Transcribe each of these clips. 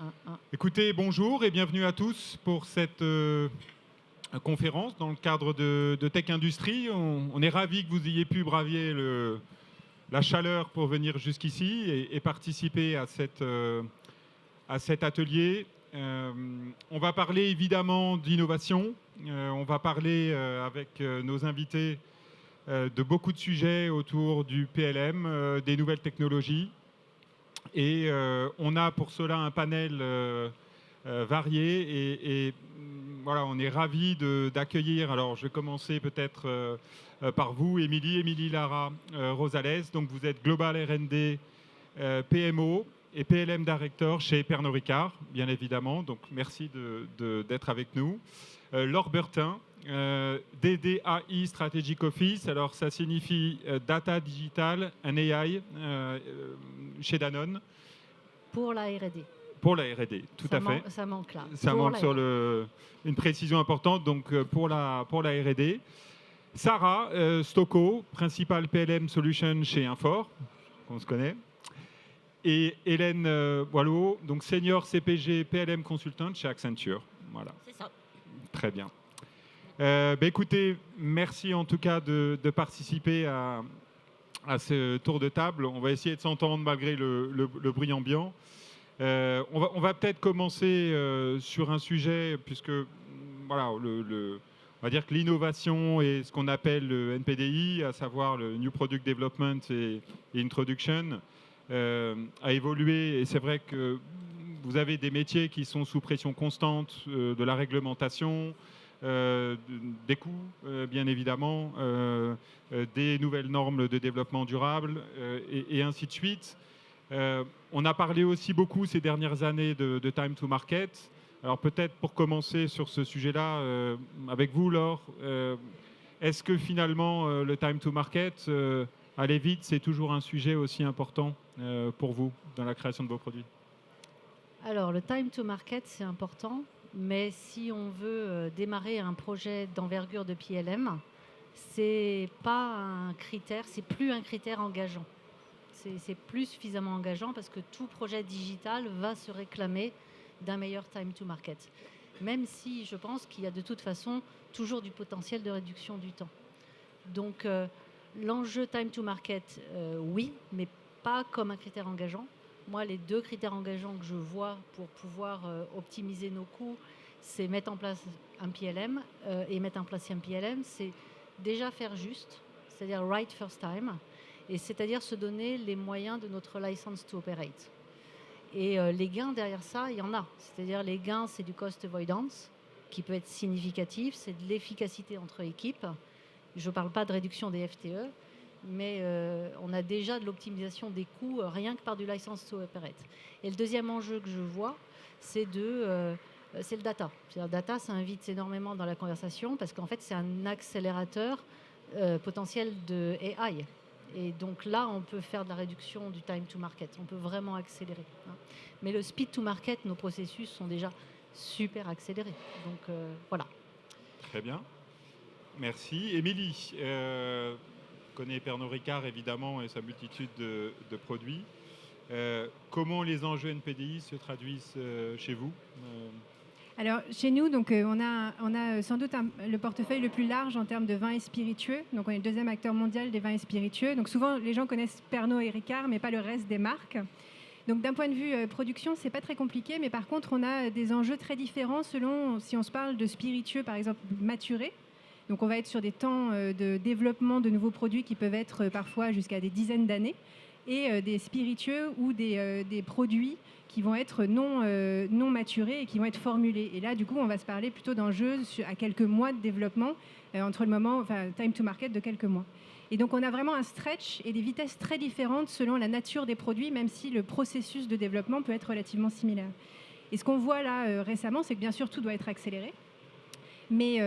1. Écoutez, bonjour et bienvenue à tous pour cette conférence dans le cadre de Tech Industry. On est ravis que vous ayez pu braver la chaleur pour venir jusqu'ici et participer à cet atelier. On va parler évidemment d'innovation. On va parler avec nos invités de beaucoup de sujets autour du PLM, des nouvelles technologies. Et on a pour cela un panel varié et voilà, on est ravis d'accueillir. Alors je vais commencer peut-être par vous, Émilie Lara Rosales. Donc vous êtes Global R&D PMO et PLM Director chez Pernod Ricard, bien évidemment. Donc merci d'être avec nous. Laure Bertin, DDAI Strategic Office. Alors ça signifie Data Digital and AI chez Danone. Pour la R&D. Pour la R&D, tout à fait. Ça manque là. Ça manque sur une précision importante, donc pour la R&D. Sarah Stocco, Principal PLM Solution chez Infor, on se connaît. Et Hélène Boileau, donc Senior CPG PLM Consultant chez Accenture. Voilà. C'est ça. Très bien. Écoutez, merci en tout cas de participer à ce tour de table. On va essayer de s'entendre malgré le bruit ambiant. On va peut-être commencer sur un sujet, puisque voilà, on va dire que l'innovation et ce qu'on appelle le NPDI, à savoir le New Product Development et Introduction, a évolué. Et c'est vrai que vous avez des métiers qui sont sous pression constante de la réglementation, des coûts, bien évidemment, des nouvelles normes de développement durable et ainsi de suite. On a parlé aussi beaucoup ces dernières années de time to market. Alors peut-être pour commencer sur ce sujet-là, avec vous, Laure, est-ce que finalement le time to market, aller vite, c'est toujours un sujet aussi important pour vous dans la création de vos produits? Alors le time to market, c'est important, mais si on veut démarrer un projet d'envergure de PLM, c'est pas un critère, c'est plus un critère engageant. C'est plus suffisamment engageant parce que tout projet digital va se réclamer d'un meilleur time to market. Même si je pense qu'il y a de toute façon toujours du potentiel de réduction du temps. Donc l'enjeu time to market, oui, mais pas comme un critère engageant. Moi, les deux critères engageants que je vois pour pouvoir optimiser nos coûts, c'est mettre en place un PLM et mettre en place un PLM, c'est déjà faire juste, c'est-à-dire right first time, et c'est-à-dire se donner les moyens de notre license to operate. Et les gains derrière ça, il y en a. C'est-à-dire les gains, c'est du cost avoidance, qui peut être significatif, c'est de l'efficacité entre équipes. Je ne parle pas de réduction des FTE, mais on a déjà de l'optimisation des coûts rien que par du license to operate. Et le deuxième enjeu que je vois, c'est le data. C'est-à-dire, data, ça invite énormément dans la conversation parce qu'en fait, c'est un accélérateur potentiel de AI. Et donc là, on peut faire de la réduction du time to market. On peut vraiment accélérer. Mais le speed to market, nos processus sont déjà super accélérés. Donc voilà. Très bien. Merci. Émilie, connaît Pernod Ricard évidemment et sa multitude de produits. Comment les enjeux NPDI se traduisent chez vous? Alors, chez nous, donc, on a sans doute le portefeuille le plus large en termes de vins et spiritueux. Donc, on est le deuxième acteur mondial des vins et spiritueux. Donc, souvent, les gens connaissent Pernod et Ricard, mais pas le reste des marques. Donc, d'un point de vue production, c'est pas très compliqué. Mais par contre, on a des enjeux très différents selon si on se parle de spiritueux, par exemple, maturés. Donc, on va être sur des temps de développement de nouveaux produits qui peuvent être parfois jusqu'à des dizaines d'années. Et des spiritueux ou des produits qui vont être non maturés et qui vont être formulés. Et là, du coup, on va se parler plutôt d'enjeux à quelques mois de développement, entre le moment, enfin, time to market de quelques mois. Et donc, on a vraiment un stretch et des vitesses très différentes selon la nature des produits, même si le processus de développement peut être relativement similaire. Et ce qu'on voit là récemment, c'est que bien sûr, tout doit être accéléré, mais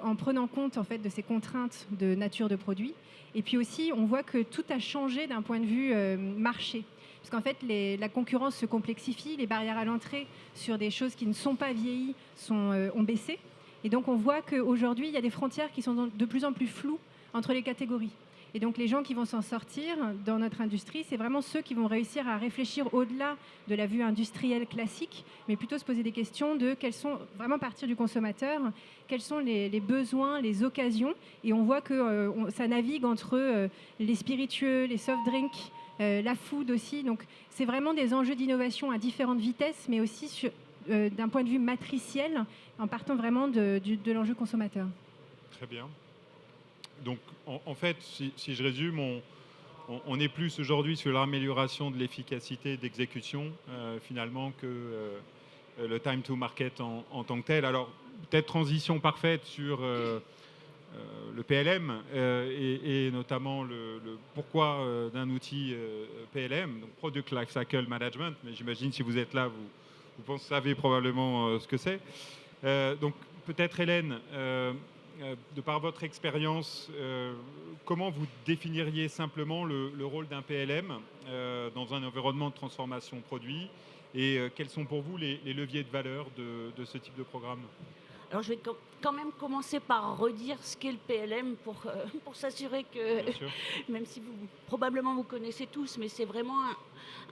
en prenant compte en fait de ces contraintes de nature de produit. Et puis aussi, on voit que tout a changé d'un point de vue marché. Parce qu'en fait, la concurrence se complexifie, les barrières à l'entrée sur des choses qui ne sont pas vieillies ont baissé. Et donc, on voit qu'aujourd'hui, il y a des frontières qui sont de plus en plus floues entre les catégories. Et donc les gens qui vont s'en sortir dans notre industrie, c'est vraiment ceux qui vont réussir à réfléchir au-delà de la vue industrielle classique, mais plutôt se poser des questions de quels sont, vraiment partir du consommateur, quels sont les besoins, les occasions. Et on voit que ça navigue entre les spiritueux, les soft drinks, la food aussi. Donc c'est vraiment des enjeux d'innovation à différentes vitesses, mais aussi d'un point de vue matriciel, en partant vraiment de l'enjeu consommateur. Très bien. Donc, en fait, si je résume, on est plus aujourd'hui sur l'amélioration de l'efficacité d'exécution, finalement, que le time to market en tant que tel. Alors, peut-être transition parfaite sur le PLM et notamment le pourquoi d'un outil PLM, donc Product Lifecycle Management. Mais j'imagine, si vous êtes là, vous savez probablement ce que c'est. Donc, peut-être, Hélène, de par votre expérience, comment vous définiriez simplement le rôle d'un PLM dans un environnement de transformation produit et quels sont pour vous les leviers de valeur de ce type de programme? Alors, je vais quand même commencer par redire ce qu'est le PLM pour s'assurer que, même si probablement vous connaissez tous, mais c'est vraiment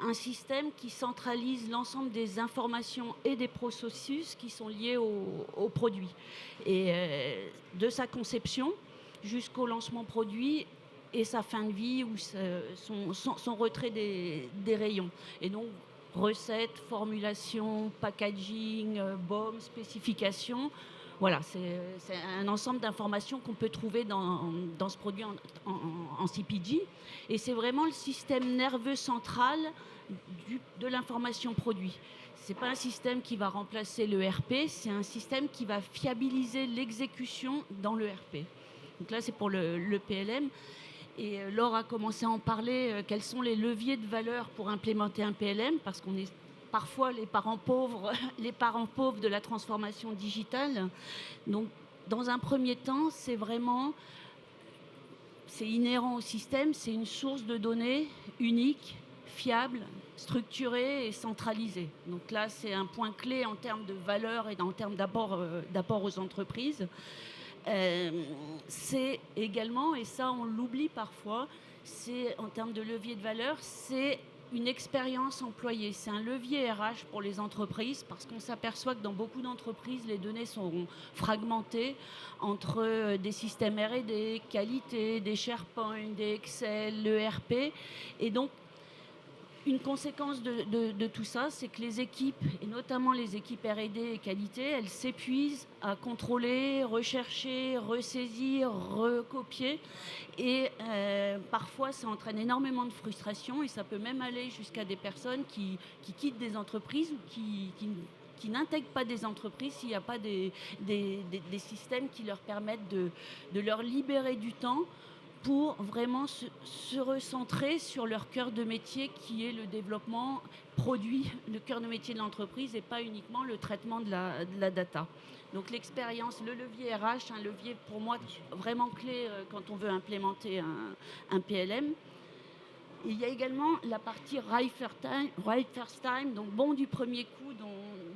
un système qui centralise l'ensemble des informations et des processus qui sont liés au produit. Et de sa conception jusqu'au lancement produit et sa fin de vie ou son retrait des rayons. Et donc, recettes, formulation, packaging, BOM, spécification. Voilà, c'est un ensemble d'informations qu'on peut trouver dans ce produit en CPG. Et c'est vraiment le système nerveux central de l'information produit. Ce n'est pas un système qui va remplacer l'ERP, c'est un système qui va fiabiliser l'exécution dans l'ERP. Donc là, c'est pour le PLM. Et Laure a commencé à en parler, quels sont les leviers de valeur pour implémenter un PLM, parce qu'on est parfois les parents pauvres de la transformation digitale. Donc, dans un premier temps, c'est inhérent au système, c'est une source de données unique, fiable, structurée et centralisée. Donc là, c'est un point clé en termes de valeur et en termes d'apport aux entreprises. C'est également, et ça on l'oublie parfois, c'est en termes de levier de valeur, c'est une expérience employée. C'est un levier RH pour les entreprises parce qu'on s'aperçoit que dans beaucoup d'entreprises, les données sont fragmentées entre des systèmes R&D, qualité, des SharePoint, des Excel, l'ERP. Et donc, une conséquence de tout ça, c'est que les équipes, et notamment les équipes R&D et qualité, elles s'épuisent à contrôler, rechercher, ressaisir, recopier. Et parfois, ça entraîne énormément de frustration et ça peut même aller jusqu'à des personnes qui quittent des entreprises ou qui n'intègrent pas des entreprises s'il n'y a pas des systèmes qui leur permettent de leur libérer du temps pour vraiment se recentrer sur leur cœur de métier qui est le développement produit, le cœur de métier de l'entreprise et pas uniquement le traitement de la data. Donc l'expérience, le levier RH, un levier pour moi vraiment clé quand on veut implémenter un PLM. Et il y a également la partie right first time, donc bon du premier coup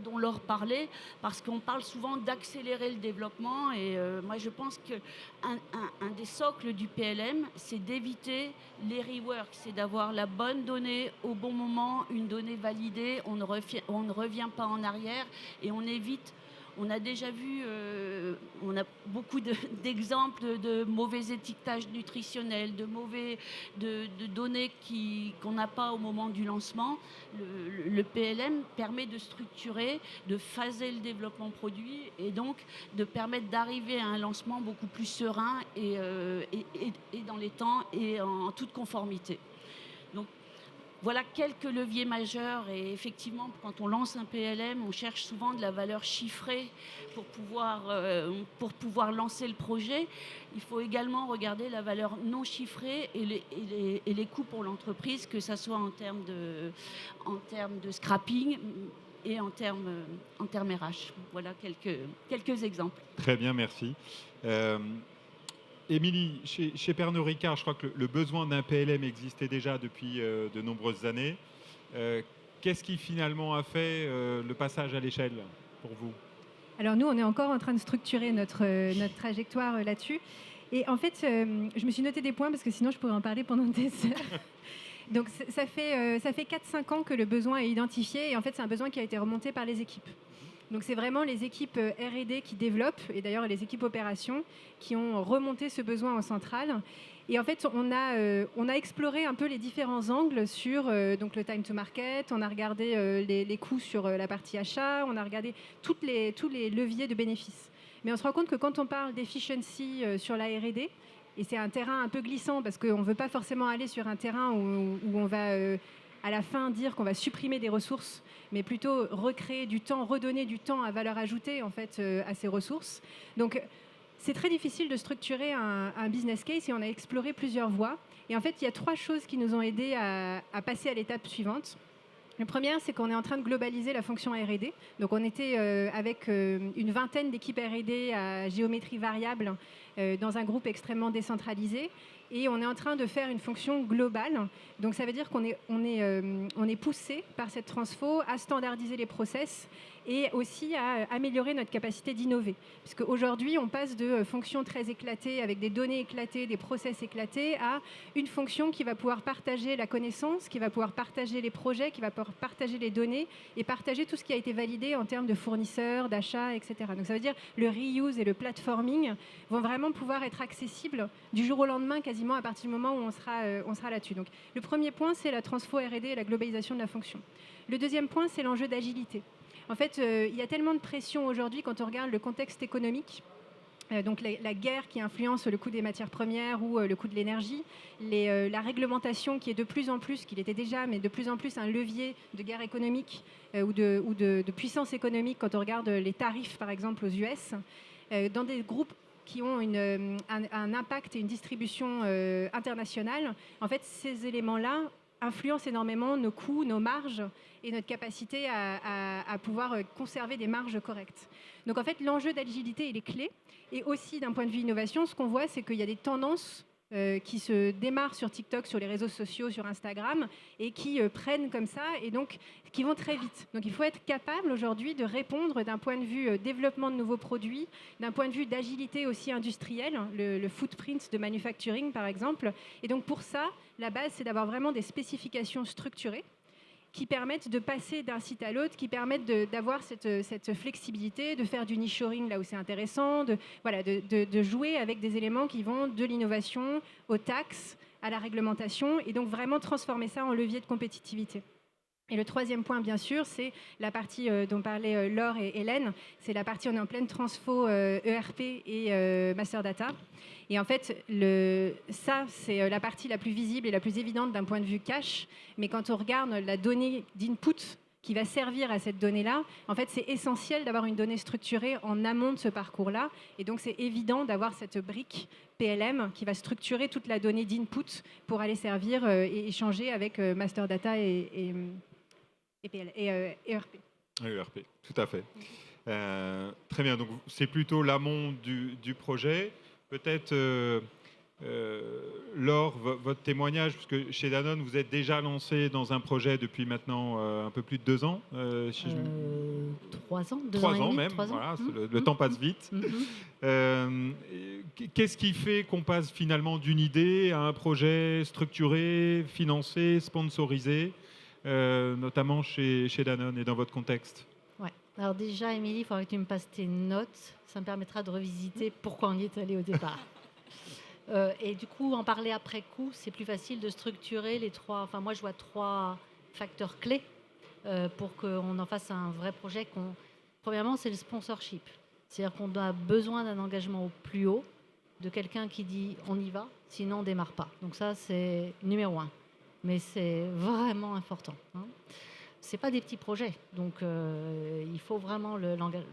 dont Laure parlait, parce qu'on parle souvent d'accélérer le développement. Et moi, je pense qu'un des socles du PLM, c'est d'éviter les reworks, c'est d'avoir la bonne donnée au bon moment, une donnée validée, on ne revient pas en arrière et on évite. On a déjà vu, on a beaucoup d'exemples de mauvais étiquetage nutritionnel, de données qu'on n'a pas au moment du lancement. Le PLM permet de structurer, de phaser le développement produit et donc de permettre d'arriver à un lancement beaucoup plus serein et dans les temps et en toute conformité. Donc, voilà quelques leviers majeurs et effectivement, quand on lance un PLM, on cherche souvent de la valeur chiffrée pour pouvoir lancer le projet. Il faut également regarder la valeur non chiffrée et les coûts pour l'entreprise, que ce soit en termes de scrapping et en termes RH. Voilà quelques exemples. Très bien, merci. Émilie, chez Pernod Ricard, je crois que le besoin d'un PLM existait déjà depuis de nombreuses années. Qu'est-ce qui finalement a fait le passage à l'échelle pour vous? Alors nous, on est encore en train de structurer notre trajectoire là-dessus. Et en fait, je me suis noté des points parce que sinon je pourrais en parler pendant des heures. Donc ça fait 4-5 ans que le besoin est identifié et en fait c'est un besoin qui a été remonté par les équipes. Donc c'est vraiment les équipes R&D qui développent et d'ailleurs les équipes opérations qui ont remonté ce besoin en centrale. Et en fait on a exploré un peu les différents angles sur donc le time to market, on a regardé les coûts sur la partie achat, on a regardé tous les leviers de bénéfices. Mais on se rend compte que quand on parle d'efficiency sur la R&D, et c'est un terrain un peu glissant parce qu'on ne veut pas forcément aller sur un terrain où on va à la fin dire qu'on va supprimer des ressources, mais plutôt recréer du temps, redonner du temps à valeur ajoutée en fait, à ces ressources. Donc c'est très difficile de structurer un business case et on a exploré plusieurs voies. Et en fait, il y a 3 choses qui nous ont aidés à passer à l'étape suivante. Le premier, c'est qu'on est en train de globaliser la fonction R&D. Donc, on était avec une vingtaine d'équipes R&D à géométrie variable dans un groupe extrêmement décentralisé. Et on est en train de faire une fonction globale. Donc, ça veut dire qu'on est poussé par cette transfo à standardiser les process et aussi à améliorer notre capacité d'innover. Puisque aujourd'hui, on passe de fonctions très éclatées, avec des données éclatées, des process éclatés, à une fonction qui va pouvoir partager la connaissance, qui va pouvoir partager les projets, qui va pouvoir partager les données et partager tout ce qui a été validé en termes de fournisseurs, d'achats, etc. Donc ça veut dire le reuse et le platforming vont vraiment pouvoir être accessibles du jour au lendemain, quasiment à partir du moment où on sera là-dessus. Donc le premier point, c'est la transfo R&D et la globalisation de la fonction. Le deuxième point, c'est l'enjeu d'agilité. En fait, il y a tellement de pression aujourd'hui quand on regarde le contexte économique, donc la guerre qui influence le coût des matières premières ou le coût de l'énergie, la réglementation qui est de plus en plus, qu'il était déjà, mais de plus en plus un levier de guerre économique ou de puissance économique quand on regarde les tarifs, par exemple, aux US, dans des groupes qui ont un impact et une distribution internationale. En fait, ces éléments-là influencent énormément nos coûts, nos marges et notre capacité à pouvoir conserver des marges correctes. Donc en fait, l'enjeu d'agilité, il est clé. Et aussi, d'un point de vue innovation, ce qu'on voit, c'est qu'il y a des tendances qui se démarrent sur TikTok, sur les réseaux sociaux, sur Instagram, et qui prennent comme ça, et donc qui vont très vite. Donc il faut être capable aujourd'hui de répondre d'un point de vue développement de nouveaux produits, d'un point de vue d'agilité aussi industrielle, le footprint de manufacturing par exemple. Et donc pour ça, la base, c'est d'avoir vraiment des spécifications structurées qui permettent de passer d'un site à l'autre, qui permettent d'avoir cette flexibilité, de faire du niche-shoring là où c'est intéressant, de jouer avec des éléments qui vont de l'innovation aux taxes, à la réglementation, et donc vraiment transformer ça en levier de compétitivité. Et le troisième point, bien sûr, c'est la partie dont parlaient Laure et Hélène. C'est la partie, on est en pleine transfo ERP et Master Data. Et en fait, ça, c'est la partie la plus visible et la plus évidente d'un point de vue cash. Mais quand on regarde la donnée d'input qui va servir à cette donnée-là, en fait, c'est essentiel d'avoir une donnée structurée en amont de ce parcours-là. Et donc, c'est évident d'avoir cette brique PLM qui va structurer toute la donnée d'input pour aller servir et échanger avec Master Data et ERP. ERP, tout à fait. Très bien, donc c'est plutôt l'amont du projet. Peut-être, Laure, votre témoignage, parce que chez Danone, vous êtes déjà lancé dans un projet depuis maintenant un peu plus de 2 ans. 3 ans, 2 3 ans, ans et demi, même, 3 ans. voilà, le temps passe vite. Qu'est-ce qui fait qu'on passe finalement d'une idée à un projet structuré, financé, sponsorisé, notamment chez Danone et dans votre contexte? Ouais. Alors déjà, Émilie, il faudrait que tu me passes tes notes. Ça me permettra de revisiter pourquoi on y est allé au départ. Et du coup, en parler après coup, c'est plus facile de structurer les 3... Enfin, moi, je vois 3 facteurs clés pour qu'on en fasse un vrai projet. Premièrement, c'est le sponsorship. C'est-à-dire qu'on a besoin d'un engagement au plus haut, de quelqu'un qui dit « on y va », sinon on ne démarre pas. Donc ça, c'est numéro 1. Mais c'est vraiment important. Ce n'est pas des petits projets. Donc, il faut vraiment l'engagement.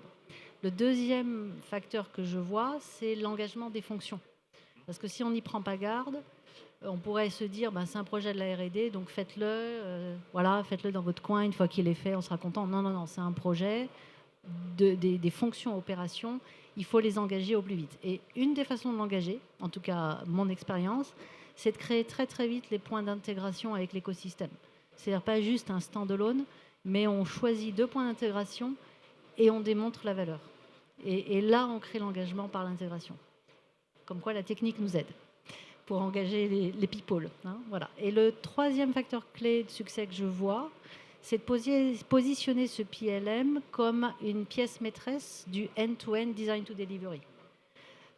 Le deuxième facteur que je vois, c'est l'engagement des fonctions. Parce que si on n'y prend pas garde, on pourrait se dire c'est un projet de la R&D, donc faites-le, faites-le dans votre coin, une fois qu'il est fait, on sera content. Non, c'est un projet, des fonctions opérations, il faut les engager au plus vite. Et une des façons de l'engager, en tout cas mon expérience, c'est de créer très très vite les points d'intégration avec l'écosystème. C'est-à-dire pas juste un stand-alone, mais on choisit 2 points d'intégration et on démontre la valeur. Et là, on crée l'engagement par l'intégration. Comme quoi la technique nous aide pour engager les people. Hein, voilà. Et le troisième facteur clé de succès que je vois, c'est de positionner ce PLM comme une pièce maîtresse du end-to-end design to delivery.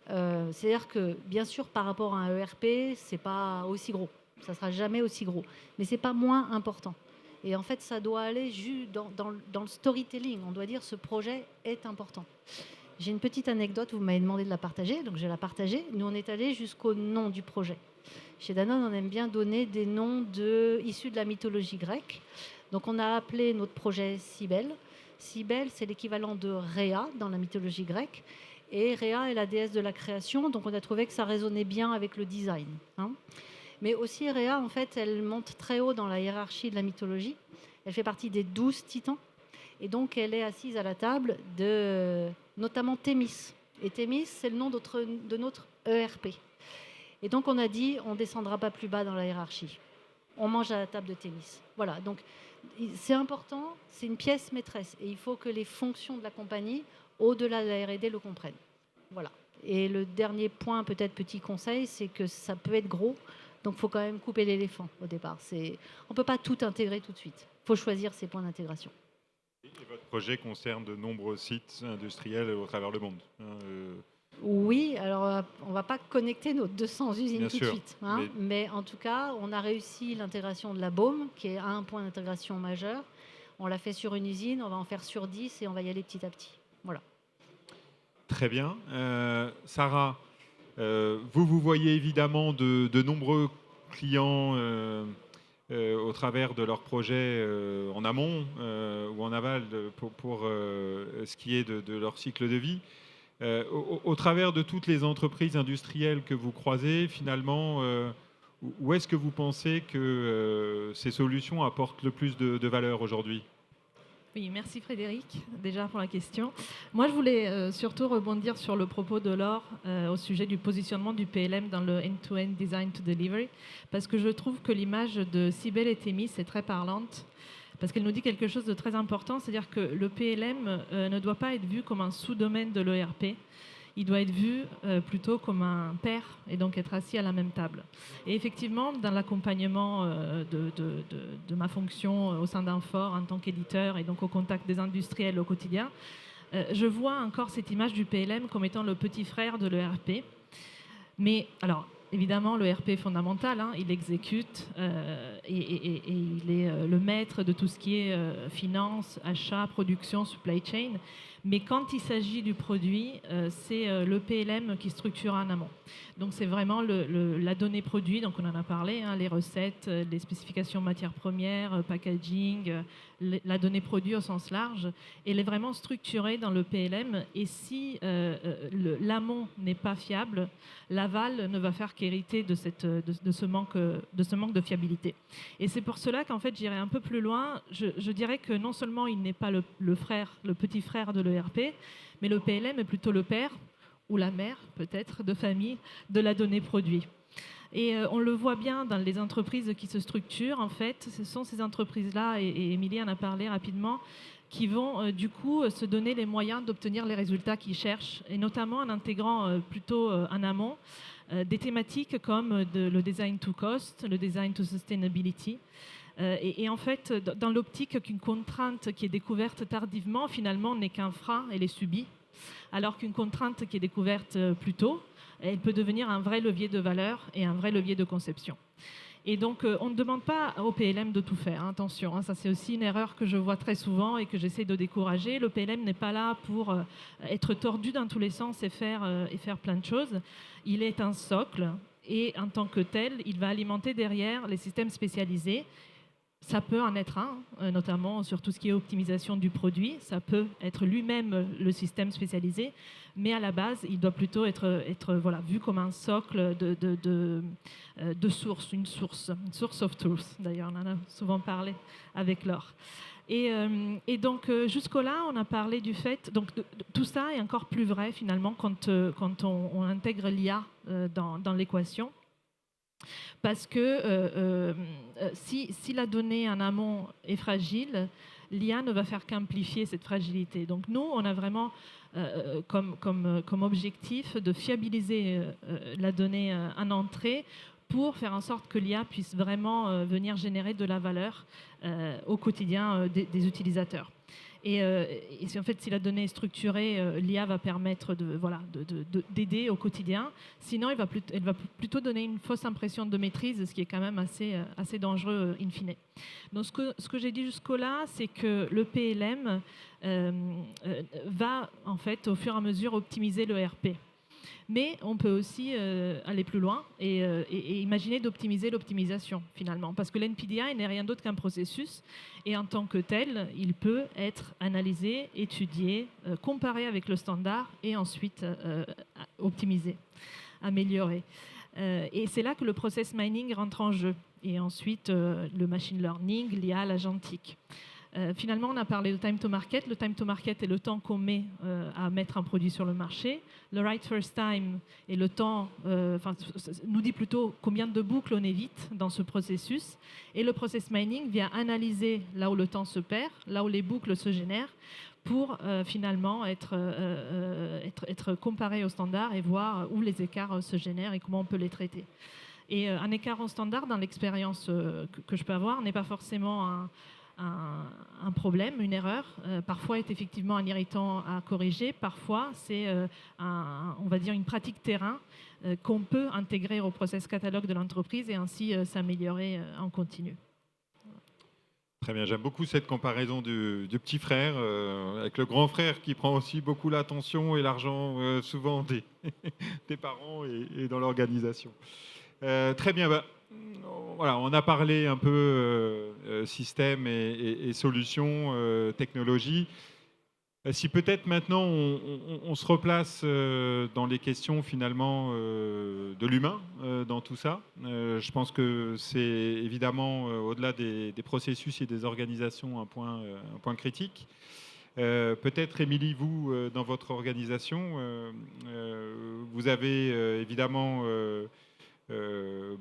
C'est-à-dire que, bien sûr, par rapport à un ERP, c'est pas aussi gros. Ça sera jamais aussi gros. Mais c'est pas moins important. Et en fait, ça doit aller dans le storytelling. On doit dire ce projet est important. J'ai une petite anecdote, vous m'avez demandé de la partager, donc je vais la partager. Nous, on est allé jusqu'au nom du projet. Chez Danone, on aime bien donner des noms issus de la mythologie grecque. Donc, on a appelé notre projet Cybèle. Cybèle, c'est l'équivalent de Rhea dans la mythologie grecque. Et Rhea est la déesse de la création, donc on a trouvé que ça résonnait bien avec le design. Hein. Mais aussi, Rhea, en fait, elle monte très haut dans la hiérarchie de la mythologie. Elle fait partie des 12 titans. Et donc, elle est assise à la table de notamment Thémis. Et Thémis, c'est le nom de notre ERP. Et donc, on a dit, on ne descendra pas plus bas dans la hiérarchie. On mange à la table de Thémis. Voilà, donc c'est important, c'est une pièce maîtresse. Et il faut que les fonctions de la compagnie, au-delà de la R&D, le comprennent. Voilà. Et le dernier point, peut-être petit conseil, c'est que ça peut être gros. Donc, il faut quand même couper l'éléphant au départ. On ne peut pas tout intégrer tout de suite. Il faut choisir ses points d'intégration. Et votre projet concerne de nombreux sites industriels au travers le monde. Oui, alors on ne va pas connecter nos 200 usines Bien tout sûr, de suite. Hein, mais en tout cas, on a réussi l'intégration de la baume, qui est un point d'intégration majeur. On l'a fait sur une usine, on va en faire sur 10 et on va y aller petit à petit. Voilà. Très bien. Sarah, vous voyez évidemment de nombreux clients au travers de leurs projets en amont ou en aval pour ce qui est de leur cycle de vie. Au travers de toutes les entreprises industrielles que vous croisez, finalement, où est-ce que vous pensez que ces solutions apportent le plus de valeur aujourd'hui ? Oui, merci Frédéric, déjà pour la question. Moi, je voulais surtout rebondir sur le propos de Laure au sujet du positionnement du PLM dans le end-to-end design to delivery, parce que je trouve que l'image de Cybèle et Thémis est très parlante, parce qu'elle nous dit quelque chose de très important, c'est-à-dire que le PLM ne doit pas être vu comme un sous-domaine de l'ERP, il doit être vu plutôt comme un pair et donc être assis à la même table. Et effectivement, dans l'accompagnement de ma fonction au sein d'Infor en tant qu'éditeur et donc au contact des industriels au quotidien, je vois encore cette image du PLM comme étant le petit frère de l'ERP. Mais alors, évidemment, l'ERP est fondamental, hein, il exécute et il est le maître de tout ce qui est finance, achat, production, supply chain. Mais quand il s'agit du produit, c'est le PLM qui structure en amont. Donc c'est vraiment la donnée produit, donc on en a parlé, hein, les recettes, les spécifications matières premières, packaging, la donnée produit au sens large. Elle est vraiment structurée dans le PLM et si l'amont n'est pas fiable, l'aval ne va faire qu'hériter de ce manque de fiabilité. Et c'est pour cela qu'en fait j'irai un peu plus loin. Je dirais que non seulement il n'est pas le petit frère de l'ERP, mais le PLM est plutôt le père ou la mère peut-être de famille de la donnée produit. Et on le voit bien dans les entreprises qui se structurent. En fait, ce sont ces entreprises-là, et Émilie en a parlé rapidement, qui vont du coup se donner les moyens d'obtenir les résultats qu'ils cherchent, et notamment en intégrant plutôt en amont des thématiques comme le design to cost, le design to sustainability. Et en fait, dans l'optique qu'une contrainte qui est découverte tardivement, finalement, n'est qu'un frein, elle est subie, alors qu'une contrainte qui est découverte plus tôt, elle peut devenir un vrai levier de valeur et un vrai levier de conception. Et donc, on ne demande pas au PLM de tout faire, hein, attention, hein, ça c'est aussi une erreur que je vois très souvent et que j'essaie de décourager. Le PLM n'est pas là pour être tordu dans tous les sens et faire plein de choses. Il est un socle et en tant que tel, il va alimenter derrière les systèmes spécialisés. Ça peut en être un, notamment sur tout ce qui est optimisation du produit. Ça peut être lui-même le système spécialisé, mais à la base, il doit plutôt être voilà, vu comme un socle de source, une source of truth. D'ailleurs, on en a souvent parlé avec Laure. Et donc, jusqu'au-là, on a parlé du fait... Donc, tout ça est encore plus vrai, finalement, quand on intègre l'IA dans l'équation. Parce que si la donnée en amont est fragile, l'IA ne va faire qu'amplifier cette fragilité. Donc nous, on a vraiment comme objectif de fiabiliser la donnée en entrée pour faire en sorte que l'IA puisse vraiment venir générer de la valeur au quotidien des utilisateurs. Et en fait, si la donnée est structurée, l'IA va permettre d'aider au quotidien. Sinon, elle va plutôt donner une fausse impression de maîtrise, ce qui est quand même assez dangereux in fine. Donc, ce que j'ai dit jusque-là, c'est que le PLM va, en fait, au fur et à mesure, optimiser le RP. Mais on peut aussi aller plus loin et imaginer d'optimiser l'optimisation, finalement. Parce que l'NPDI n'est rien d'autre qu'un processus. Et en tant que tel, il peut être analysé, étudié, comparé avec le standard et ensuite optimisé, amélioré. Et c'est là que le process mining rentre en jeu. Et ensuite, le machine learning, l'IA, l'agentique. Finalement, on a parlé de time to market. Le time to market est le temps qu'on met à mettre un produit sur le marché. Le right first time est le temps, nous dit plutôt combien de boucles on évite dans ce processus. Et le process mining vient analyser là où le temps se perd, là où les boucles se génèrent, pour finalement être comparé au standard et voir où les écarts se génèrent et comment on peut les traiter. Et un écart au standard, dans l'expérience que je peux avoir, n'est pas forcément un problème, une erreur. Parfois est effectivement un irritant à corriger. Parfois, c'est on va dire une pratique terrain qu'on peut intégrer au process catalogue de l'entreprise et ainsi s'améliorer en continu. Très bien, j'aime beaucoup cette comparaison du petit frère avec le grand frère qui prend aussi beaucoup l'attention et l'argent souvent des parents et dans l'organisation. Très bien, voilà, on a parlé un peu système et solutions, technologie. Si peut-être maintenant on se replace dans les questions finalement de l'humain dans tout ça. Je pense que c'est évidemment au-delà des processus et des organisations un point critique. Peut-être, Émilie, vous, dans votre organisation, vous avez évidemment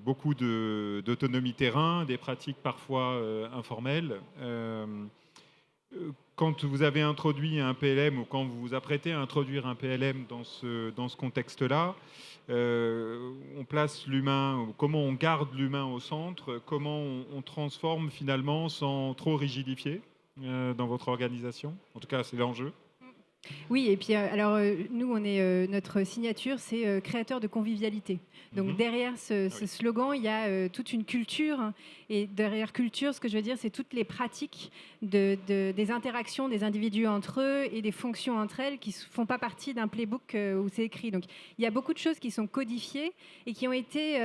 beaucoup d'autonomie terrain, des pratiques parfois informelles. Quand vous avez introduit un PLM ou quand vous vous apprêtez à introduire un PLM dans ce contexte-là, on place l'humain, comment on garde l'humain au centre, comment on transforme finalement sans trop rigidifier dans votre organisation. En tout cas, c'est l'enjeu. Oui, et puis alors nous, on est notre signature, c'est créateur de convivialité. Donc derrière ce slogan, il y a toute une culture. Et derrière culture, ce que je veux dire, c'est toutes les pratiques des interactions des individus entre eux et des fonctions entre elles qui ne font pas partie d'un playbook où c'est écrit. Donc il y a beaucoup de choses qui sont codifiées et qui ont été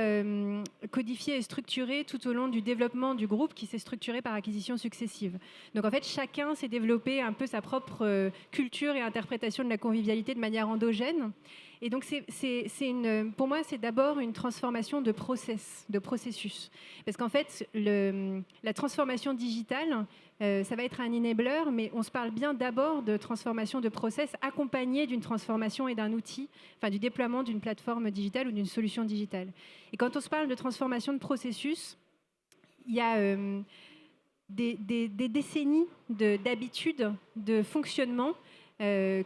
codifiées et structurées tout au long du développement du groupe qui s'est structuré par acquisitions successives. Donc en fait, chacun s'est développé un peu sa propre culture et interprétation de la convivialité de manière endogène. Et donc, pour moi, c'est d'abord une transformation de processus. Parce qu'en fait, la transformation digitale, ça va être un enabler, mais on se parle bien d'abord de transformation de process accompagnée d'une transformation et d'un outil, enfin du déploiement d'une plateforme digitale ou d'une solution digitale. Et quand on se parle de transformation de processus, il y a des décennies d'habitudes, de fonctionnement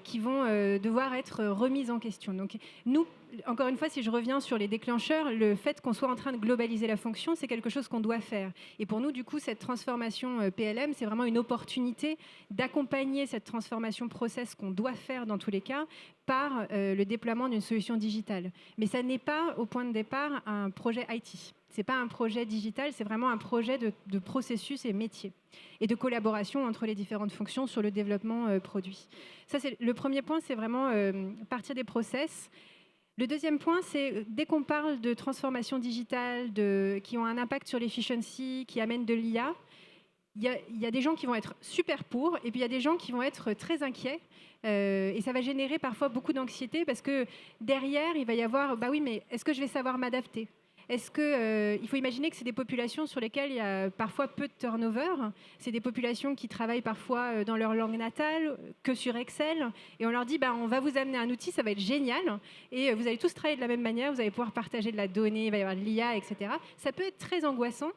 qui vont devoir être remises en question. Donc nous, encore une fois, si je reviens sur les déclencheurs, le fait qu'on soit en train de globaliser la fonction, c'est quelque chose qu'on doit faire. Et pour nous, du coup, cette transformation PLM, c'est vraiment une opportunité d'accompagner cette transformation process qu'on doit faire dans tous les cas par le déploiement d'une solution digitale. Mais ça n'est pas, au point de départ, un projet IT. Ce n'est pas un projet digital, c'est vraiment un projet de processus et métier et de collaboration entre les différentes fonctions sur le développement produit. Ça, c'est le premier point, c'est vraiment partir des process. Le deuxième point, c'est dès qu'on parle de transformation digitale, qui ont un impact sur l'efficiency, qui amènent de l'IA, il y a des gens qui vont être super pour, et puis il y a des gens qui vont être très inquiets. Et ça va générer parfois beaucoup d'anxiété parce que derrière, il va y avoir, bah oui, mais est-ce que je vais savoir m'adapter ? Est-ce qu'il faut imaginer que c'est des populations sur lesquelles il y a parfois peu de turnover. C'est des populations qui travaillent parfois dans leur langue natale, que sur Excel. Et on leur dit, on va vous amener un outil, ça va être génial. Et vous allez tous travailler de la même manière, vous allez pouvoir partager de la donnée, il va y avoir de l'IA, etc. Ça peut être très angoissant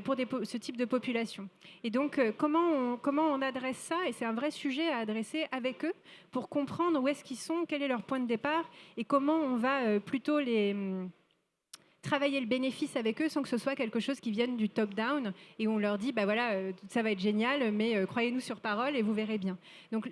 pour ce type de population. Et donc, comment on adresse ça? Et c'est un vrai sujet à adresser avec eux pour comprendre où est-ce qu'ils sont, quel est leur point de départ et comment on va plutôt travailler le bénéfice avec eux sans que ce soit quelque chose qui vienne du top-down et on leur dit, ça va être génial, mais croyez-nous sur parole et vous verrez bien. Donc,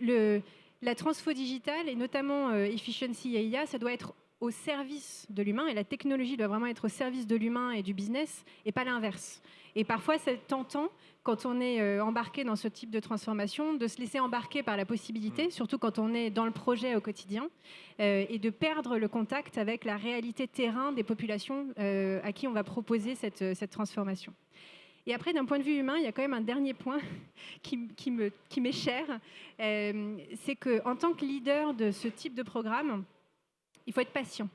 la transfo digitale et notamment Efficiency et IA, ça doit être au service de l'humain et la technologie doit vraiment être au service de l'humain et du business et pas l'inverse. Et parfois, c'est tentant, quand on est embarqué dans ce type de transformation, de se laisser embarquer par la possibilité, surtout quand on est dans le projet au quotidien, et de perdre le contact avec la réalité terrain des populations à qui on va proposer cette transformation. Et après, d'un point de vue humain, il y a quand même un dernier point qui m'est cher, c'est qu'en tant que leader de ce type de programme, il faut être patient.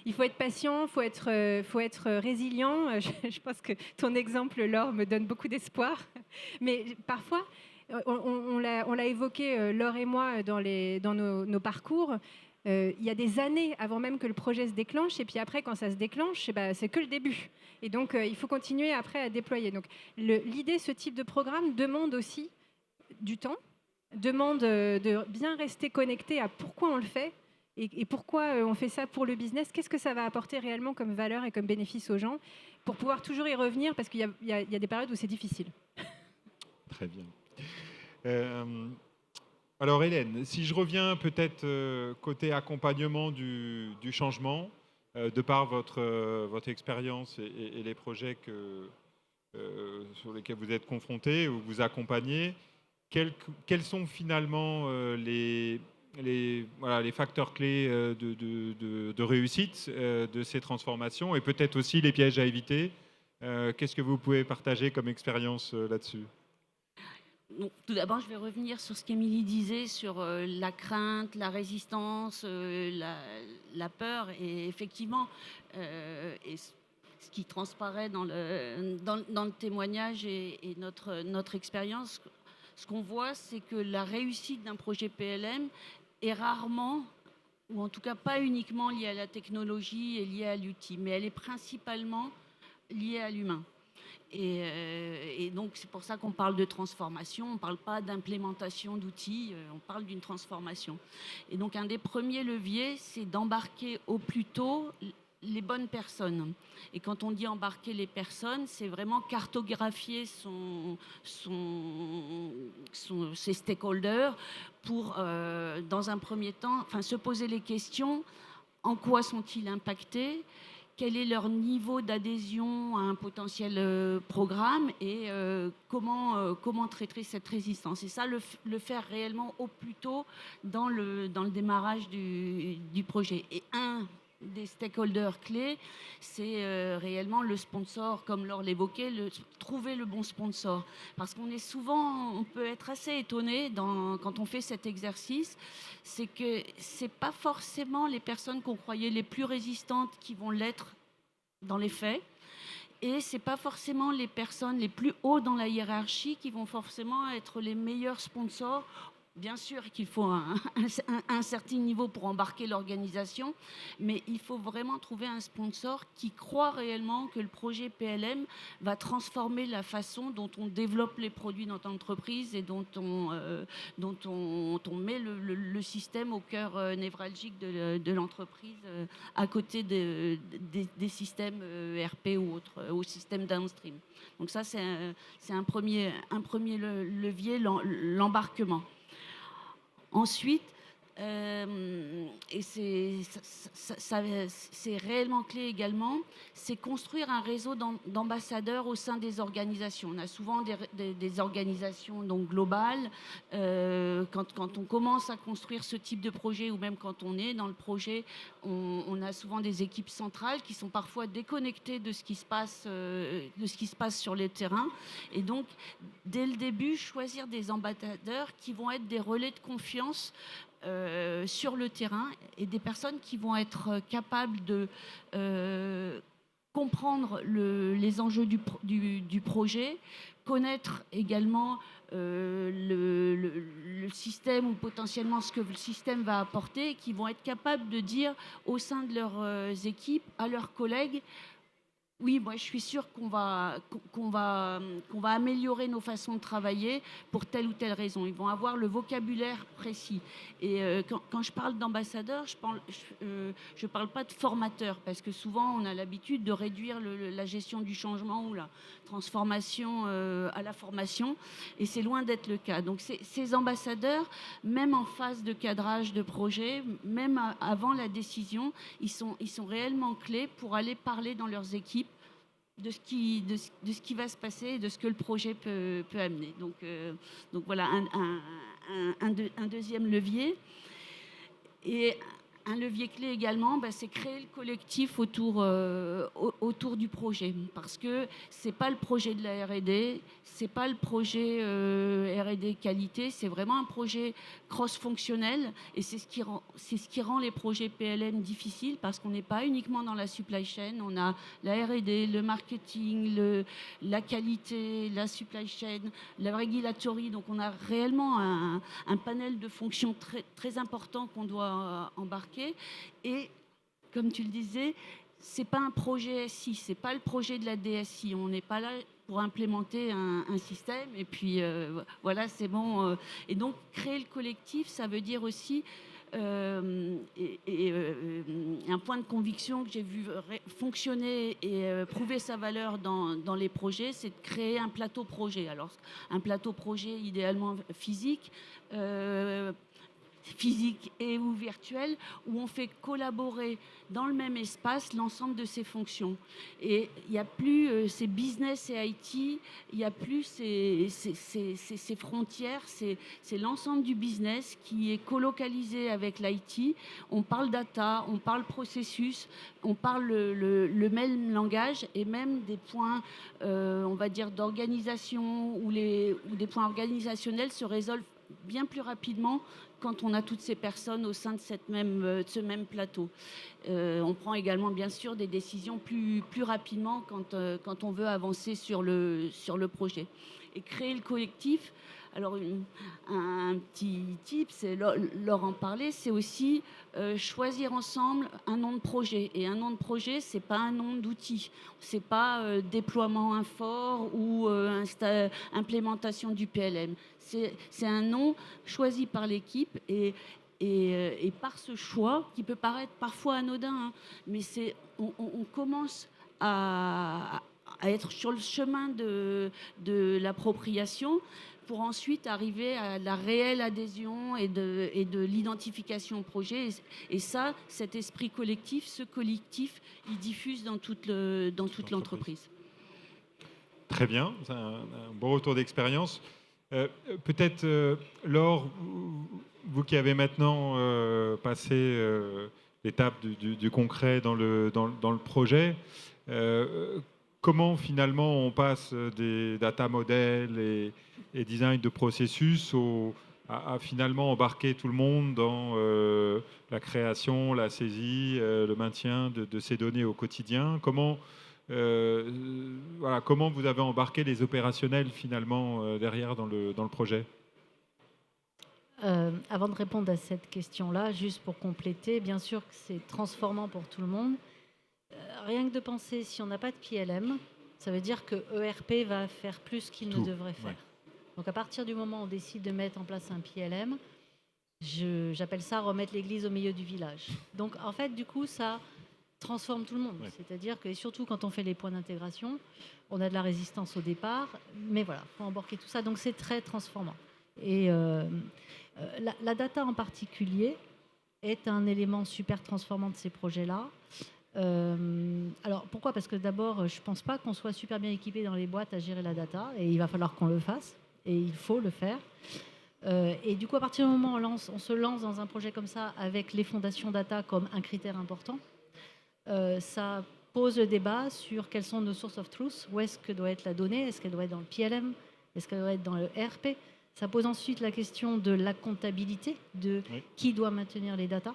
Il faut être patient, il faut être résilient. Je pense que ton exemple, Laure, me donne beaucoup d'espoir. Mais parfois, on l'a évoqué, Laure et moi, dans nos parcours, il y a des années avant même que le projet se déclenche. Et puis après, quand ça se déclenche, c'est que le début. Et donc, il faut continuer après à déployer. Donc, l'idée, ce type de programme demande aussi du temps, demande de bien rester connecté à pourquoi on le fait. Et pourquoi on fait ça pour le business? Qu'est-ce que ça va apporter réellement comme valeur et comme bénéfice aux gens pour pouvoir toujours y revenir parce qu'il y a des périodes où c'est difficile. Très bien. Alors Hélène, si je reviens peut-être côté accompagnement du changement, de par votre expérience et les projets sur lesquels vous êtes confrontés ou vous accompagnez, quels sont finalement les facteurs clés de réussite de ces transformations et peut-être aussi les pièges à éviter? Qu'est-ce que vous pouvez partager comme expérience là-dessus? Donc, tout d'abord, je vais revenir sur ce qu'Émilie disait sur la crainte, la résistance, la peur. Et effectivement, ce qui transparaît dans le témoignage et notre expérience, ce qu'on voit, c'est que la réussite d'un projet PLM est rarement, ou en tout cas pas uniquement liée à la technologie et liée à l'outil, mais elle est principalement liée à l'humain. Et donc c'est pour ça qu'on parle de transformation, on ne parle pas d'implémentation d'outils, on parle d'une transformation. Et donc un des premiers leviers, c'est d'embarquer au plus tôt les bonnes personnes. Et quand on dit embarquer les personnes, c'est vraiment cartographier ses stakeholders pour, dans un premier temps, se poser les questions: en quoi sont-ils impactés? Quel est leur niveau d'adhésion à un potentiel programme et comment traiter cette résistance? Et ça, le faire réellement au plus tôt dans le démarrage du projet. Et un des stakeholders clés, c'est réellement le sponsor, comme Laure l'évoquait, trouver le bon sponsor. Parce on peut être assez étonné quand on fait cet exercice, c'est que c'est pas forcément les personnes qu'on croyait les plus résistantes qui vont l'être dans les faits. Et c'est pas forcément les personnes les plus hauts dans la hiérarchie qui vont forcément être les meilleurs sponsors. Bien sûr qu'il faut un certain niveau pour embarquer l'organisation, mais il faut vraiment trouver un sponsor qui croit réellement que le projet PLM va transformer la façon dont on développe les produits dans l'entreprise et dont on met le système au cœur névralgique de l'entreprise, à côté des systèmes ERP ou autres, au système downstream. Donc ça, c'est un premier levier, l'embarquement. Ensuite, et c'est réellement clé également, c'est construire un réseau d'ambassadeurs au sein des organisations. On a souvent des organisations donc globales. Quand on commence à construire ce type de projet, ou même quand on est dans le projet, on a souvent des équipes centrales qui sont parfois déconnectées de ce qui se passe sur les terrains. Et donc, dès le début, choisir des ambassadeurs qui vont être des relais de confiance sur le terrain et des personnes qui vont être capables de comprendre les enjeux du projet, connaître également le système ou potentiellement ce que le système va apporter, et qui vont être capables de dire au sein de leurs équipes, à leurs collègues, oui, moi je suis sûre qu'on va améliorer nos façons de travailler pour telle ou telle raison. Ils vont avoir le vocabulaire précis. Et quand je parle d'ambassadeur, je parle pas de formateur, parce que souvent on a l'habitude de réduire la gestion du changement ou la transformation à la formation, et c'est loin d'être le cas. Donc ces ambassadeurs, même en phase de cadrage de projet, même avant la décision, ils sont réellement clés pour aller parler dans leurs équipes de ce qui va se passer et de ce que le projet peut amener. Donc voilà un deuxième levier. Et un levier clé également, c'est créer le collectif autour du projet. Parce que ce n'est pas le projet de la R&D, ce n'est pas le projet R&D qualité, c'est vraiment un projet cross-fonctionnel. Et c'est ce qui rend les projets PLM difficiles, parce qu'on n'est pas uniquement dans la supply chain. On a la R&D, le marketing, la qualité, la supply chain, la regulatory. Donc on a réellement un panel de fonctions très, très important qu'on doit embarquer. Et comme tu le disais, c'est pas un projet SI, c'est pas le projet de la DSI. On n'est pas là pour implémenter un système et puis voilà, c'est bon. Et donc créer le collectif, ça veut dire aussi un point de conviction que j'ai vu fonctionner et prouver sa valeur dans les projets, c'est de créer un plateau projet. Alors un plateau projet idéalement physique et ou virtuel, où on fait collaborer dans le même espace l'ensemble de ces fonctions. Et il n'y a plus ces business et IT, il n'y a plus ces frontières, c'est l'ensemble du business qui est colocalisé avec l'IT. On parle data, on parle processus, on parle le même langage, et même des points, on va dire, d'organisation ou des points organisationnels se résolvent bien plus rapidement quand on a toutes ces personnes au sein de ce même plateau. On prend également bien sûr des décisions plus rapidement quand on veut avancer sur le projet. Et créer le collectif, alors un petit tip, c'est leur en parler, c'est aussi choisir ensemble un nom de projet. Et un nom de projet, c'est pas un nom d'outil, c'est pas déploiement Infor ou implémentation du PLM. C'est un nom choisi par l'équipe, et par ce choix, qui peut paraître parfois anodin, mais on commence à être sur le chemin de l'appropriation, pour ensuite arriver à la réelle adhésion et de l'identification au projet. Et ça, cet esprit collectif, ce collectif, il diffuse dans toute l'entreprise. Très bien, c'est un bon retour d'expérience. Peut-être, Laure, vous qui avez maintenant passé l'étape du concret dans le projet, comment finalement on passe des data models et design de processus à finalement embarquer tout le monde dans la création, la saisie, le maintien de ces données au quotidien? Comment vous avez embarqué les opérationnels finalement derrière dans le projet? Avant de répondre à cette question-là, juste pour compléter, bien sûr que c'est transformant pour tout le monde. Rien que de penser, si on n'a pas de PLM, ça veut dire que ERP va faire plus qu'il ne devrait faire. Ouais. Donc à partir du moment où on décide de mettre en place un PLM, j'appelle ça remettre l'église au milieu du village. Donc en fait, du coup, ça transforme tout le monde. Ouais. C'est-à-dire que surtout quand on fait les points d'intégration, on a de la résistance au départ, mais voilà, il faut embarquer tout ça. Donc c'est très transformant. Et la data en particulier est un élément super transformant de ces projets-là. Alors pourquoi ? Parce que d'abord, je ne pense pas qu'on soit super bien équipé dans les boîtes à gérer la data, et il va falloir qu'on le fasse, et il faut le faire. Et du coup, à partir du moment où on se lance dans un projet comme ça, avec les fondations data comme un critère important, ça pose le débat sur quelles sont nos sources of truth, où est-ce que doit être la donnée, est-ce qu'elle doit être dans le PLM, est-ce qu'elle doit être dans le ERP. Ça pose ensuite la question de la comptabilité, de qui doit maintenir les datas.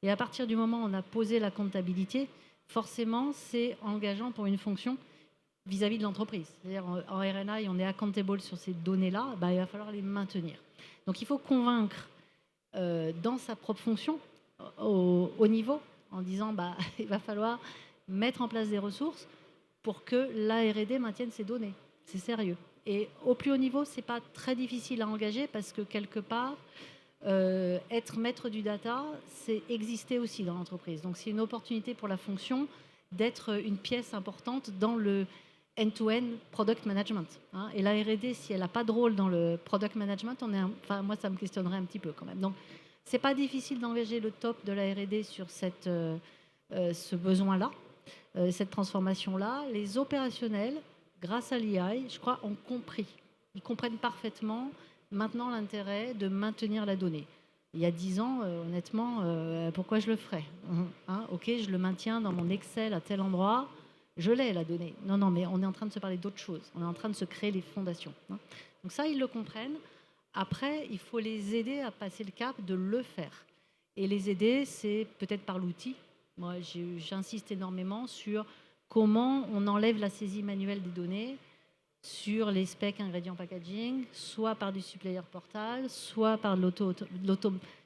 Et à partir du moment où on a posé la comptabilité, il forcément, c'est engageant pour une fonction vis-à-vis de l'entreprise. C'est-à-dire en R&I, on est accountable sur ces données-là, il va falloir les maintenir. Donc il faut convaincre dans sa propre fonction, au niveau, en disant il va falloir mettre en place des ressources pour que la R&D maintienne ces données. C'est sérieux. Et au plus haut niveau, ce n'est pas très difficile à engager parce que quelque part, être maître du data, c'est exister aussi dans l'entreprise. Donc c'est une opportunité pour la fonction d'être une pièce importante dans le end-to-end product management. Et la R&D, si elle n'a pas de rôle dans le product management, moi, ça me questionnerait un petit peu quand même. Donc, ce n'est pas difficile d'engager le top de la R&D sur ce besoin-là, cette transformation-là. Les opérationnels, grâce à l'IA, je crois, ont compris. Ils comprennent parfaitement maintenant l'intérêt de maintenir la donnée. Il y a 10 ans, honnêtement, pourquoi je le ferais ? Ok, je le maintiens dans mon Excel à tel endroit, je l'ai la donnée. Non, mais on est en train de se parler d'autre chose. On est en train de se créer les fondations. Donc ça, ils le comprennent. Après, il faut les aider à passer le cap de le faire. Et les aider, c'est peut-être par l'outil. Moi, j'insiste énormément sur comment on enlève la saisie manuelle des données sur les specs ingrédients packaging, soit par du supplier portal, soit par de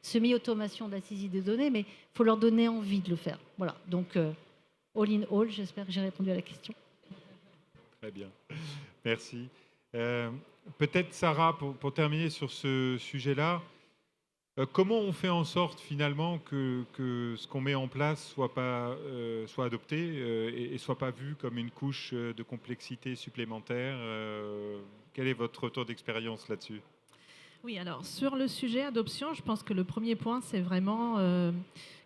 semi-automation de la saisie des données, mais il faut leur donner envie de le faire. Voilà, donc all in all, j'espère que j'ai répondu à la question. Très bien, merci. Peut-être Sarah, pour terminer sur ce sujet-là, comment on fait en sorte finalement que ce qu'on met en place soit adopté et soit pas vu comme une couche de complexité supplémentaire Quel est votre retour d'expérience là-dessus ? Oui, alors sur le sujet adoption, je pense que le premier point, c'est vraiment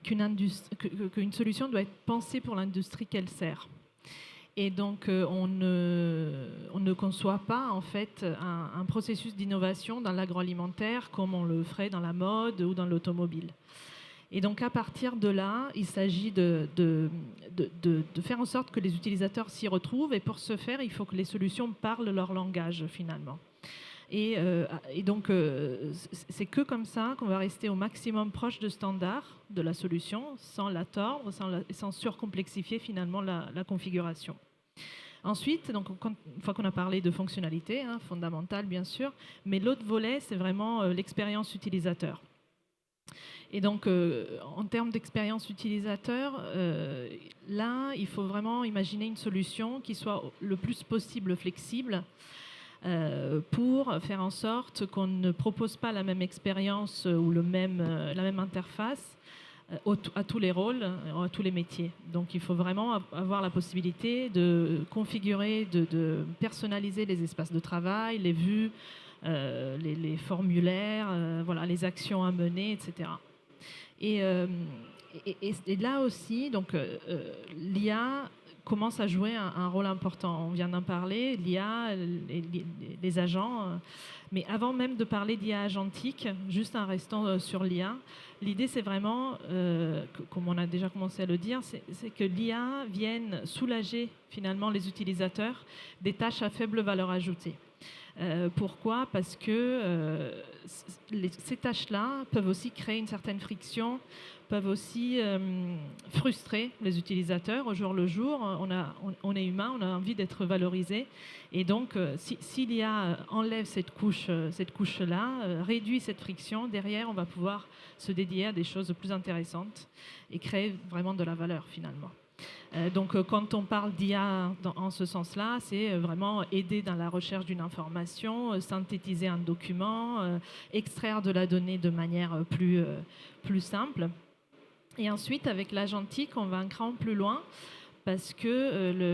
qu'une solution doit être pensée pour l'industrie qu'elle sert. Et donc, on ne conçoit pas en fait un processus d'innovation dans l'agroalimentaire comme on le ferait dans la mode ou dans l'automobile. Et donc, à partir de là, il s'agit de faire en sorte que les utilisateurs s'y retrouvent. Et pour ce faire, il faut que les solutions parlent leur langage finalement. Et donc, c'est que comme ça qu'on va rester au maximum proche de standard de la solution, sans la tordre, sans surcomplexifier finalement la configuration. Ensuite, donc, une fois qu'on a parlé de fonctionnalité, fondamentale bien sûr, mais l'autre volet, c'est vraiment l'expérience utilisateur. Et donc, en termes d'expérience utilisateur, là, il faut vraiment imaginer une solution qui soit le plus possible flexible, pour faire en sorte qu'on ne propose pas la même expérience ou la même interface à tous les rôles, à tous les métiers. Donc il faut vraiment avoir la possibilité de configurer, de personnaliser les espaces de travail, les vues, les formulaires, les actions à mener, etc. Et là aussi, donc, l'IA commence à jouer un rôle important. On vient d'en parler, l'IA, les agents. Mais avant même de parler d'IA agentique, juste en restant sur l'IA, l'idée c'est vraiment, comme on a déjà commencé à le dire, c'est que l'IA vienne soulager finalement les utilisateurs des tâches à faible valeur ajoutée. Pourquoi ? Parce que ces tâches-là peuvent aussi créer une certaine friction, peuvent aussi frustrer les utilisateurs au jour le jour. On est humain, on a envie d'être valorisé. Et donc, si l'IA enlève cette couche-là, réduit cette friction, derrière, on va pouvoir se dédier à des choses plus intéressantes et créer vraiment de la valeur finalement. Donc, quand on parle d'IA en ce sens-là, c'est vraiment aider dans la recherche d'une information, synthétiser un document, extraire de la donnée de manière plus simple. Et ensuite, avec l'agentique, on va un cran plus loin parce que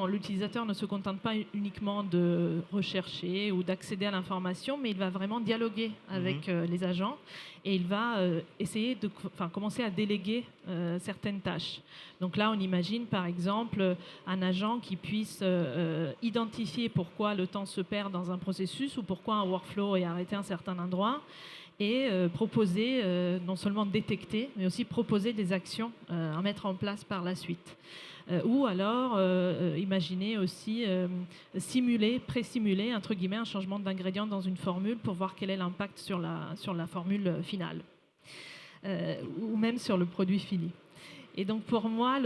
l'utilisateur ne se contente pas uniquement de rechercher ou d'accéder à l'information, mais il va vraiment dialoguer avec les agents et il va essayer de commencer à déléguer certaines tâches. Donc là, on imagine par exemple un agent qui puisse identifier pourquoi le temps se perd dans un processus ou pourquoi un workflow est arrêté à un certain endroit et proposer, non seulement détecter, mais aussi proposer des actions à mettre en place par la suite. Ou alors, imaginer aussi pré-simuler, entre guillemets, un changement d'ingrédient dans une formule pour voir quel est l'impact sur la formule finale. Ou même sur le produit fini. Et donc pour moi,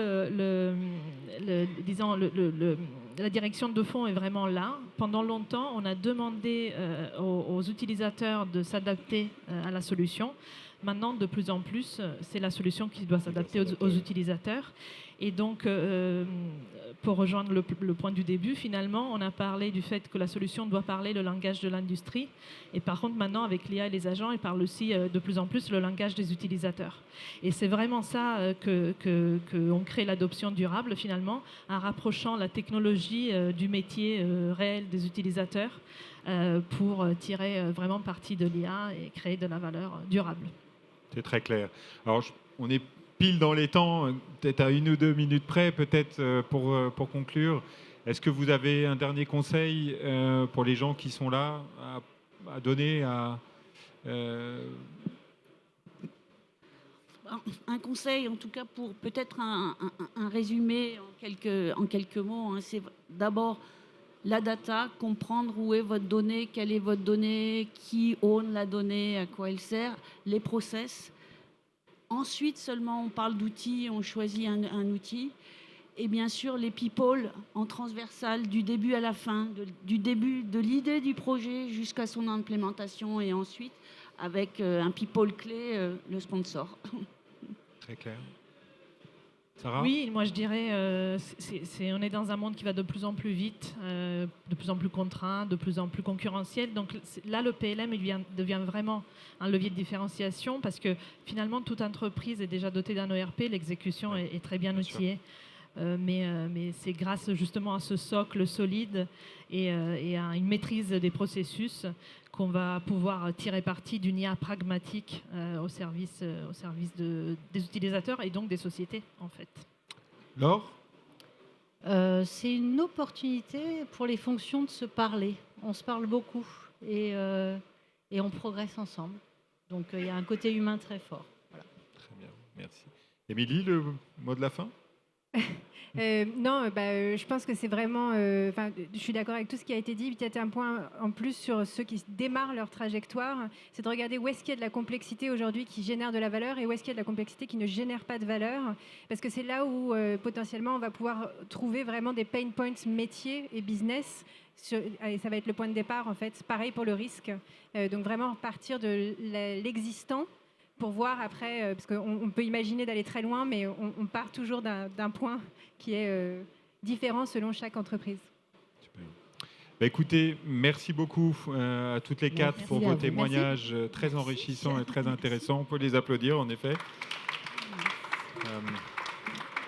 disons, la direction de fond est vraiment là. Pendant longtemps, on a demandé aux utilisateurs de s'adapter à la solution. Maintenant, de plus en plus, c'est la solution qui doit s'adapter aux utilisateurs. Et donc, pour rejoindre le point du début, finalement, on a parlé du fait que la solution doit parler le langage de l'industrie. Et par contre, maintenant, avec l'IA et les agents, ils parlent aussi de plus en plus le langage des utilisateurs. Et c'est vraiment ça qu'on crée l'adoption durable, finalement, en rapprochant la technologie du métier réel des utilisateurs pour tirer vraiment parti de l'IA et créer de la valeur durable. C'est très clair. Alors, on est pile dans les temps, peut-être à 1 ou 2 minutes près, peut-être pour conclure. Est-ce que vous avez un dernier conseil pour les gens qui sont là à donner Un conseil, en tout cas, pour peut-être un résumé en quelques mots, hein, c'est d'abord la data, comprendre où est votre donnée, quelle est votre donnée, qui own la donnée, à quoi elle sert, les process. Ensuite, seulement, on parle d'outils, on choisit un outil. Et bien sûr, les people en transversal, du début à la fin, du début de l'idée du projet jusqu'à son implémentation. Et ensuite, avec un people clé, le sponsor. Très clair. Sarah ? Oui, moi je dirais, on est dans un monde qui va de plus en plus vite, de plus en plus contraint, de plus en plus concurrentiel. Donc là, le PLM devient vraiment un levier de différenciation parce que finalement, toute entreprise est déjà dotée d'un ERP, l'exécution est très bien outillée. Mais c'est grâce justement à ce socle solide et à une maîtrise des processus qu'on va pouvoir tirer parti d'une IA pragmatique au service des utilisateurs et donc des sociétés, en fait. Laure ? C'est une opportunité pour les fonctions de se parler. On se parle beaucoup et on progresse ensemble. Donc il y a un côté humain très fort. Voilà. Très bien, merci. Émilie, le mot de la fin ? Non, je pense que c'est vraiment... je suis d'accord avec tout ce qui a été dit. Peut-être un point en plus sur ceux qui démarrent leur trajectoire, c'est de regarder où est-ce qu'il y a de la complexité aujourd'hui qui génère de la valeur et où est-ce qu'il y a de la complexité qui ne génère pas de valeur. Parce que c'est là où potentiellement on va pouvoir trouver vraiment des pain points métiers et business. Et ça va être le point de départ en fait. Pareil pour le risque. Donc vraiment partir de l'existant pour voir après, parce qu'on peut imaginer d'aller très loin, mais on part toujours d'un point qui est différent selon chaque entreprise. Super. Écoutez, merci beaucoup à toutes les quatre pour vos témoignages très enrichissants et très intéressants. On peut les applaudir, en effet.